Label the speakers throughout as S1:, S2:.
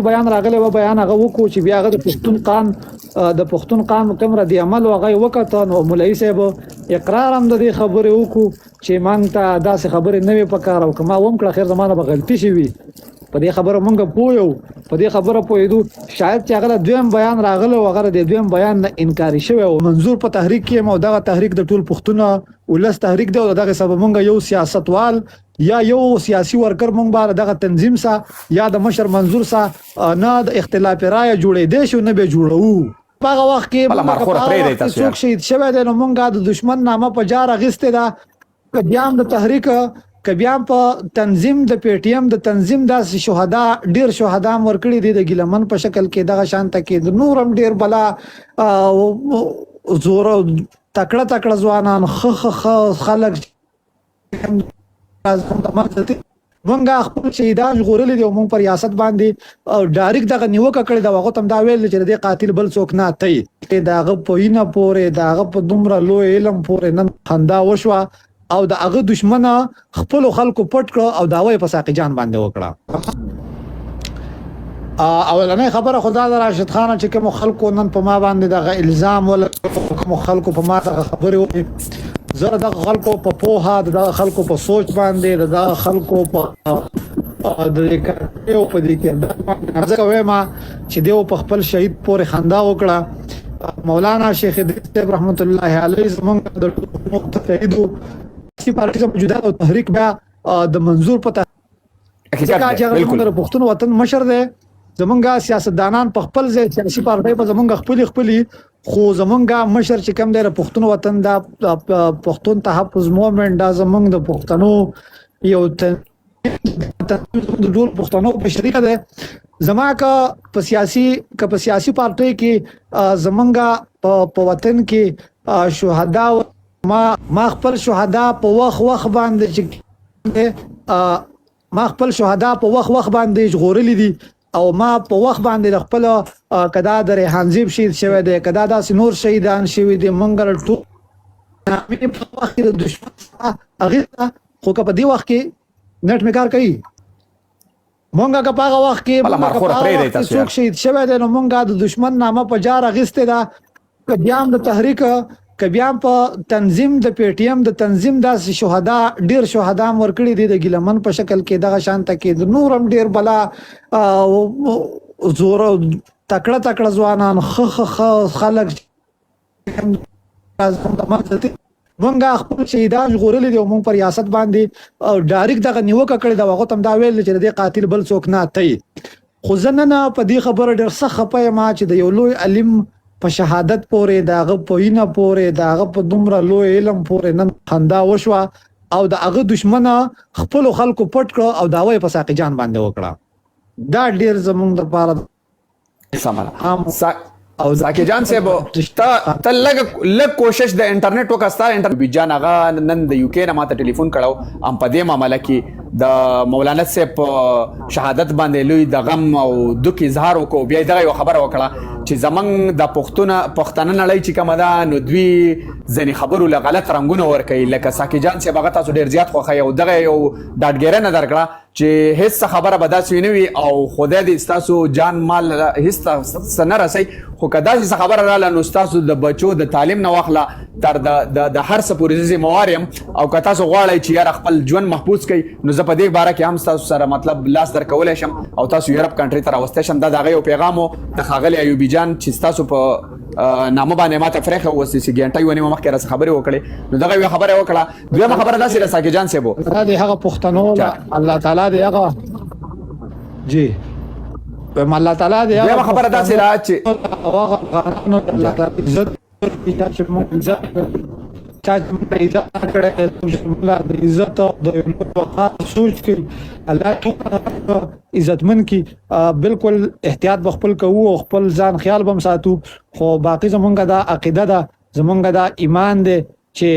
S1: بیان راغلی و بیان هغه وکړو چې بیا هغه د پښتون قام کوم ردي عمل هغه وکړه. نو مولوي صاحب اقرار هم د دې خبرې وکړو چې مان ته داسې خبرې نه وي پکار او کما وم کړه خیر زمانه به غلطي شي وي په دې خبره مونږ پویو په دې خبره پویدو شاید چې هغه دویم بیان راغله او هغه د دویم بیان نه انکار شوی او منظور په تحریک کې مو دغه تحریک د ټول پښتون ولس تحریک دی او دغه سبب مونږ یو سیاستوال یا یو سیاسي ورکر مونږ بار دغه تنظیم سا یا د مشر منظور سا نه د اختلاف رائے جوړې دي شو نه به جوړو په وخت کې څوک شهید شوی دی نو مونږه د دشمن نامه په جار اغسته دا کبيام د تحریک کبيام په تنظیم د پی ټی ایم د تنظیم د شهدا ډیر شهدا ورکړي دي د ګلمن په شکل کې دغه شانته کې د نورم ډیر بلا زور تکړه ځوانان خلک مونږه خپل شهیدان غوړلې دي مونږ پر ریاست باندې او ډایرکټ دغه نیوکه کړې دا وخت هم دا ویل چې د قاتل بل څوک نه تی داغه پوینه پورې داغه په دومره لوی علم پورې نن خندا وشوه او د هغه دشمنه خپل خلکو پټ کړ او داوی په ساقي جان باندې وکړه. اولنې خبره خدا د راشد خان چې کوم خلکو نن په ما باندې دغه الزام ول کوم خلکو په ما دغه خبره وکړي زره د خلکو په پوها د خلکو په سوچ باندې د خلکو په د کړو په دې کې ځکه وایم چې دیو په خپل شهید پورې خندا وکړه. مولانا شیخ ادریس رحمت الله علیه زمونږ د متحدو سی پارټي موجوده او تحریک بیا د منظور پته بالکل پښتون وطن مشر دی زمونږه سیاستدانان په خپل ځای سیاسي پارټي په زمونږ خپل خو زمونږه مشر چې کوم دی پښتون وطن دا پښتون تحفظ موومېنټ دا زمونږ د پښتنو یو د ټول پښتنو په شریکه ده زما کا په سیاسي پارټي کې زمونږه په وطن کې شهدا ما خپل شهدا په وخت باندې چې ما خپل شهدا په وخت باندې غوړلې دي او ما په وخت باندې خپل کدا د ریحانزیب شهید شوی دی کدا د نور شهیدان شوی دي منګل ټو مې په وخت د دشمن هغه خو په دې وخت کې نت میکار کوي مونږه کا په وخت کې څوک شهید شوی دی نو مونږه د دشمن نامه په جار اغسته دا کبيام د تحریک کبيام په تنظیم د پی ټی ایم د تنظیم د شهدا ډیر شهدا ورکړي دي د ګلمن په شکل کې دغه شانته کې د نورم ډیر بلا زور تکړه ځوانان خلک مونږه خپل شهیدان غوړلې دي مونږ پر ریاست باندې او ډایرکټ دغه نیوکه کړې دا وخت هم دا ویل چې د قاتل بل څوک نه تی خو زنه په دې خبره ډیر سخت په ما چې د یو لوی علم په شهادت پورې داغه پوینه پورې داغه په دومره لوی علم پورې نن خندا وشوه او د هغه دشمنه خپل خلکو پټ کړ او داوی په ساقي جان باندې وکړه. دا ډیر زمونږ د پاره
S2: سمه او زاکی جان صاحب ته لږ کوشش د انټرنیټ وکاستا انټرنیټ بجان هغه نن د یو کې نه ماته ټلیفون کړو ام په دې معاملې کې د مولانا صاحب شهادت باندې لوی د غم او دوک اظهار وکړو بیا دغه یو خبره وکړه چې زمنګ د پښتانه نړۍ چې کومه ده نو دوی ځنې خبرو له غلط رنګونه ورکوي لکه ساکی جان صاحب هغه تاسو ډیر زیات خوښوي او دغه یو ډاډګیرنه درکړه چې هیڅ خبره به داسې نه وي او خدای دې ستاسو جان مال هیڅ نه رسي خو که داسې خبره رااله نو ستاسو د بچو د تعلیم نه واخله تر د هر څه پورې ذمہوار یم او که تاسو غواړئ چې یاره خپل ژوند محفوظ کړئ نو زه په دې باره کې هم ستاسو سره مطلب لاس درکولی شم او تاسو یورپ کنټري ته راوستی شم دا د هغه یو پیغام و د ښاغلي ایوبي جان چې ستاسو په نامه باندې ماته فریښه ووسي چې ګنټه یو نیمه مخکې راڅخه خبرې وکړې نو دغه یوه خبره وکړه دویمه خبره داسې ده ساقي جان صاحب
S1: د هغه پښتنو الله تعالی د هغه جی الله تعالی د
S2: دویمه خبره داسې ده چې
S1: هغه الله تعالی عزت چې موږ عزت چې عزت کړه د عزت د وقار سوچ کې الله عزتمن کی بالکل احتیاط بخپل کوو او خپل ځان خیال بم ساتو خو باقی زمونږه دا عقیده ده زمونږه دا ایمان دی چې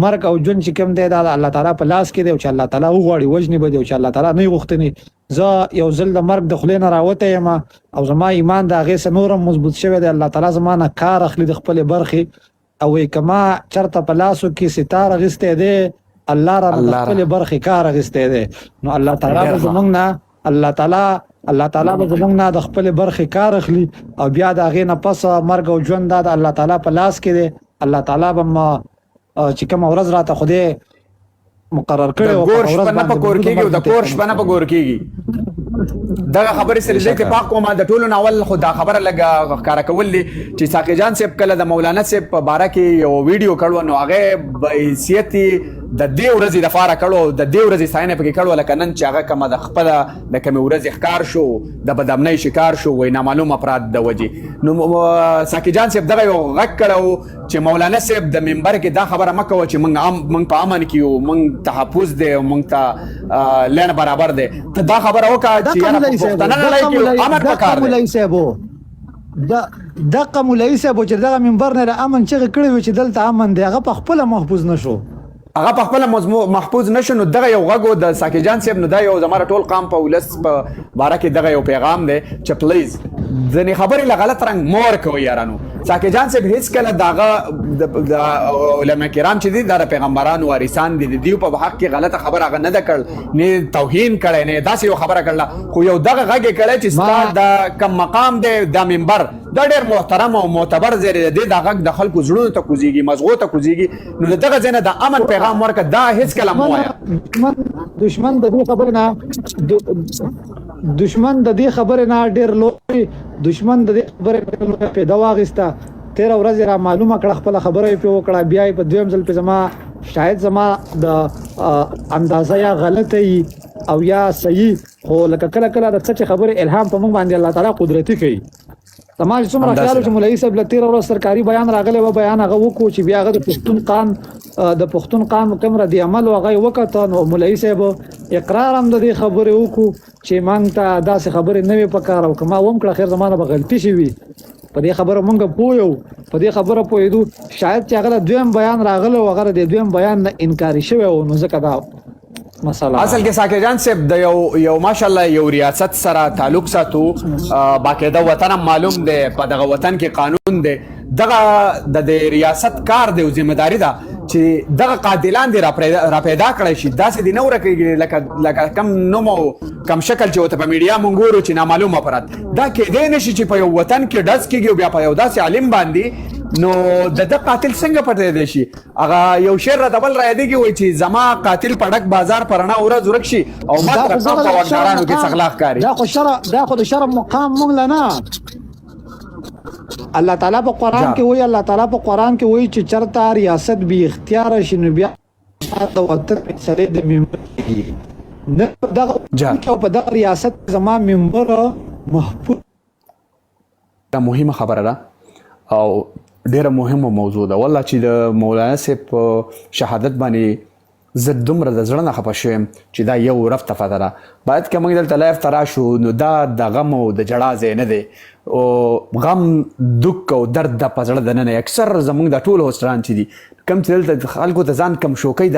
S1: مرګ او ژوند چې کوم دی دا الله تعالی په لاس کې دی او چې الله تعالی وغواړي وجنی به دی او چې الله تعالی نه غوښتني زه یو ځل د مرګ د خلینو راوته یم او زما ایمان دا غي سنورم مضبوط شوی دی الله تعالی زمانه کار اخلي د خپل برخه او کما چرته په لاسو کې ستاره غسته دی الله را خپل برخه کار غسته دی نو الله تعالی زمونږ نه الله تعالی الله تعالی به زمونږ نه د خپل برخې کار اخلي او بیا د هغې نه پس مرګ او ژوند دا د الله تعالی په لاس کې دی. الله تعالی به چې کومه ورځ راته خدای مقرر کړی
S2: د ګور شپه نه په کور کېږي او د کور شپه نه په ګور کېږي. دغه خبرې سره زه اتفاق کوم. د ټولو نه اول خو دا خبره لږه ښکاره کول دي چې ساقي جان صاحب کله د مولانا صاحب په باره کې یو ویډیو کړو نو هغه به حیثیت د دې ورځې دپاره کړو، د دې ورځې ستاینه پکې کړو، لکه نن چې هغه کومه د خپله د کومې ورځې ښکار شو د بدامنۍ شکار شو وایي نامعلوم افراد د وجې. نو ساقي جان صاحب دغه یو غږ کړی چې مولانا صاحب د منبر کې دا خبره مه کوه چې موږ په امن کې یو، موږ تحفظ دی او موږ ته لین برابر دی. ته دا خبره وکړه چې یاره په پښتنه نړۍ کې امن پکار دی.
S1: دغه مولوي صاحب چې دغه منبر نه د امن چغې کړې وي چې دلته امن دی، هغه په خپله محفوظ نه شو،
S2: هغه په خپل محفوظ نشو. نو دغه یو غږ د ساقي جان صاحب نو دا یو زموږ ټول قام په ولس په باره کې دغه یو پیغام دی چې پلیز ځینې خبرې له غلط رنګ مور کوئ یارانو. ساقي جان صاحب هیڅکله دغه د علما کرام چې دي دا د پیغمبرانو وارثان دي، د دیو په حق کې غلطه خبره هغه نه ده کړ، نه توهین کړی، نه داسې یو خبره کړله، خو یو دغه غږ یې کړی چې ستا د کم مقام دی دا منبر دا ډېر محترم او معتبر ځای دی، دا غږ د خلکو زړونو ته کوزېږي، مزغو ته کوزېږي. نو د دغه ځای نه د امن پیغام ورکړه، دا هیڅکله مه وایه.
S1: دشمن د دې خبرې نه ډېر لوی دشمن د دې خبرې پیدا واغسته. 13 ورځې را معلومه کړه، خپله خبره یې پرې وکړه، بیا یې په دویم ځل پې زما شاید زما د اندازه یا غلطه وي او یا صحیح، خو لکه کله کله د څه چې خبرې الهام په موږ باندې الله تعالی قدرتي کوي. زما چې څومره خیال و چې مولوي صاحب له 13 ورځ سرکاري بیان راغلی و، بیان هغه وکړو چې بیا هغه د پښتون قام کوم ردي عمل و هغه یې وکته. نو مولوي صاحب اقرار هم د دې خبرې وکړو چې موږ ته داسې خبرې نه وي پکار او که ما وم کړه خیر زما نه به غلطي شوي. په دې خبره موږ پوهیو، په دې خبره پوهېدو شاید چې هغه دویم بیان راغلی و هغه د دویم بیان نه انکاري شوی و. نو ځکه دا مسله
S2: اصل کې ساقي جان صاحب د یو ماشاءالله یو ریاست سره تعلق ساتو، باقاعده وطن معلوم دی، په دغه وطن کې قانون دی، دغه د ریاست کار دی او ذمہداري ده چې دغه قاتلان دی را پیدا کړی شي. داسې دی نه ورکېږي لکه کم نوم او کم شکل چې ورته په میډیا مونږ ګورو چې نامعلوم افراد. دا کېدی نه شي چې په یو وطن کې ډز کېږي او بیا په یو داسې عالم باندې نو د قاتل څنګه پټې دی شي. هغه یو شعر راته بل رایادېږي وایي چې زما قاتل په ډک بازار په رڼا ورځ ورک شي او ما تر قام په واکدارانو کې څغلا ښکاري.
S1: دا خو د شرم مقام مونږ له نه. الله تعالی په قرآن کې وایي، الله تعالی په قرآن کې وایي چې چرته ریاست بی اختیار شي نو بیا د وطن مسلې د منبر کېږي. نه په دغه ریاست زما منبر محفوظ.
S2: دا مهمه خبره ده او ډیره مهمه موضوع ده والله چې د مولانا صاحب په شهادت باندې زه دومره د زړه نه خفه شوم چې دا یو رفته فتره ده. باید که موږ دلته لایف ته راشو نو دا د غم او د جړا ځای نه دی، او غم دک او درد د په زړه دننه اکثر زموږ د ټولو هوسټران چې دي کوم چې دلته خلکو ته ځان کم شوکۍ د